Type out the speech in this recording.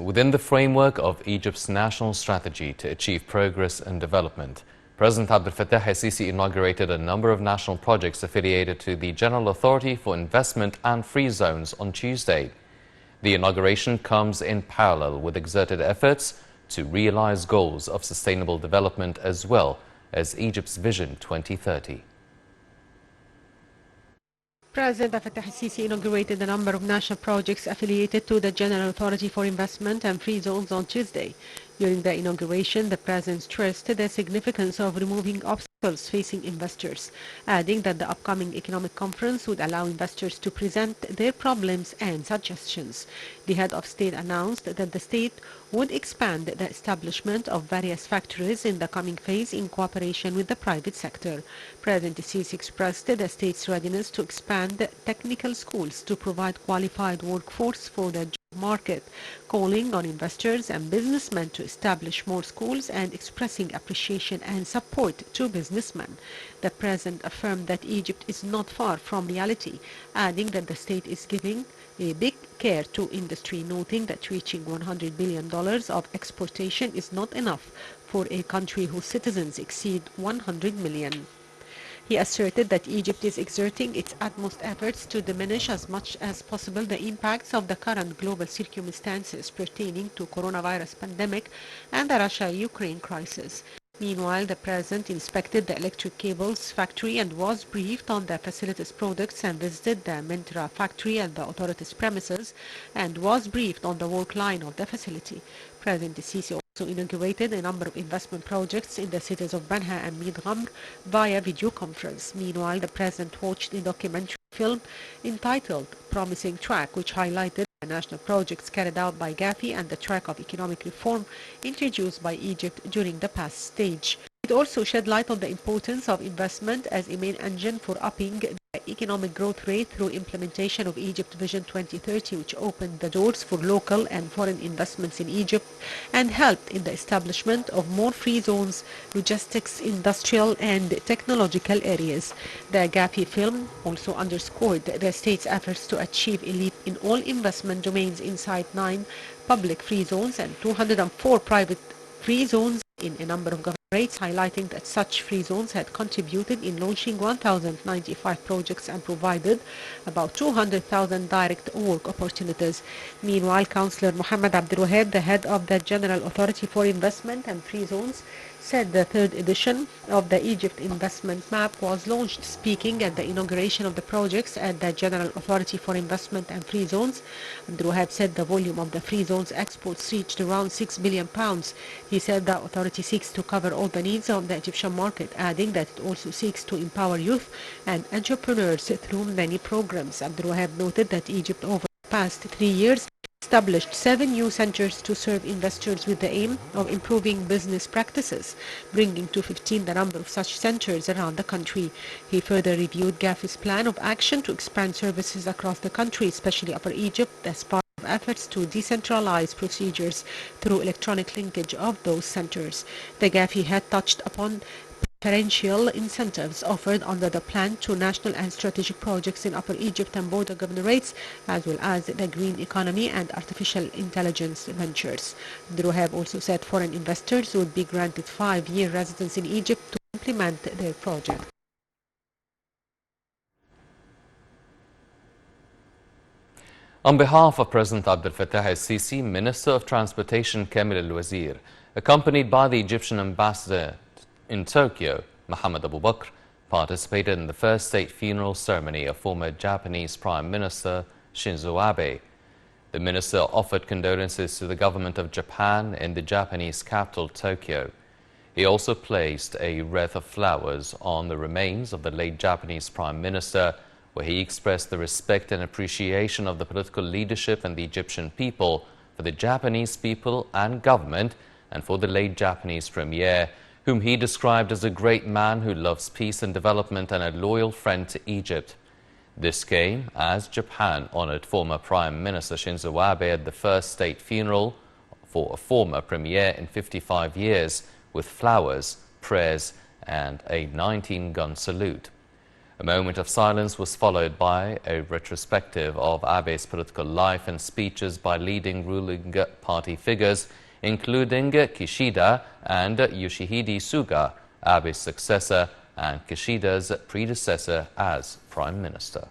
within the framework of Egypt's national strategy to achieve progress and development, President Abdel Fattah el-Sisi inaugurated a number of national projects affiliated to the General Authority for Investment and Free Zones on Tuesday. The inauguration comes in parallel with exerted efforts to realize goals of sustainable development as well as Egypt's Vision 2030. President Abdel Fattah el-Sisi inaugurated a number of national projects affiliated to the General Authority for Investment and Free Zones on Tuesday. During the inauguration, the President stressed the significance of removing obstacles facing investors, adding that the upcoming economic conference would allow investors to present their problems and suggestions. The head of state announced that the state would expand the establishment of various factories in the coming phase in cooperation with the private sector. President Sisi expressed the state's readiness to expand technical schools to provide qualified workforce for the job market, calling on investors and businessmen to establish more schools and expressing appreciation and support to businessmen. The President affirmed that Egypt is not far from reality, adding that the state is giving a big care to industry, noting that reaching $100 billion of exportation is not enough for a country whose citizens exceed 100 million. He asserted that Egypt is exerting its utmost efforts to diminish as much as possible the impacts of the current global circumstances pertaining to coronavirus pandemic and the Russia-Ukraine crisis. Meanwhile, the President inspected the electric cables factory and was briefed on the facility's products and visited the Mintra factory at the authority's premises and was briefed on the work line of the facility. President Sisi also inaugurated a number of investment projects in the cities of Banha and Mid Ghamr via video conference. Meanwhile, the President watched a documentary film entitled Promising Track, which highlighted the national projects carried out by GAFI and the track of economic reform introduced by Egypt during the past stage. It also shed light on the importance of investment as a main engine for upping the economic growth rate through implementation of Egypt Vision 2030, which opened the doors for local and foreign investments in Egypt and helped in the establishment of more free zones, logistics, industrial and technological areas. The GAFI film also underscored the state's efforts to achieve a leap in all investment domains inside 9 public free zones and 204 private free zones in a number of government rates, highlighting that such free zones had contributed in launching 1,095 projects and provided about 200,000 direct work opportunities. Meanwhile, Councillor Mohammed Abdul Wahab, the head of the General Authority for Investment and Free Zones, said the third edition of the Egypt Investment Map was launched. Speaking at the inauguration of the projects at the General Authority for Investment and Free Zones, Abdul Wahab said the volume of the free zones exports reached around £6 billion. He said the authority seeks to cover all the needs of the Egyptian market, adding that it also seeks to empower youth and entrepreneurs through many programs. Abdul Wahab noted that Egypt over the past 3 years established 7 new centers to serve investors with the aim of improving business practices, bringing to 15 the number of such centers around the country. He further reviewed GAFI's plan of action to expand services across the country, especially Upper Egypt, as part of efforts to decentralize procedures through electronic linkage of those centers. The GAFI had touched upon preferential incentives offered under the plan to national and strategic projects in Upper Egypt and border governorates, as well as the green economy and artificial intelligence ventures. Abdul Wahab also said foreign investors would be granted 5-year residence in Egypt to implement their project. On behalf of President Abdel Fattah el-Sisi, Minister of Transportation Kamil al-Wazir, accompanied by the Egyptian ambassador in Tokyo, Mohammed Abu Bakr, participated in the first state funeral ceremony of former Japanese Prime Minister Shinzo Abe. The minister offered condolences to the government of Japan in the Japanese capital, Tokyo. He also placed a wreath of flowers on the remains of the late Japanese Prime Minister, where he expressed the respect and appreciation of the political leadership and the Egyptian people for the Japanese people and government, and for the late Japanese Premier, whom he described as a great man who loves peace and development and a loyal friend to Egypt. This came as Japan honored former Prime Minister Shinzo Abe at the first state funeral for a former premier in 55 years with flowers, prayers and a 19-gun salute. A moment of silence was followed by a retrospective of Abe's political life and speeches by leading ruling party figures, including Kishida and Yoshihide Suga, Abe's successor and Kishida's predecessor as Prime Minister.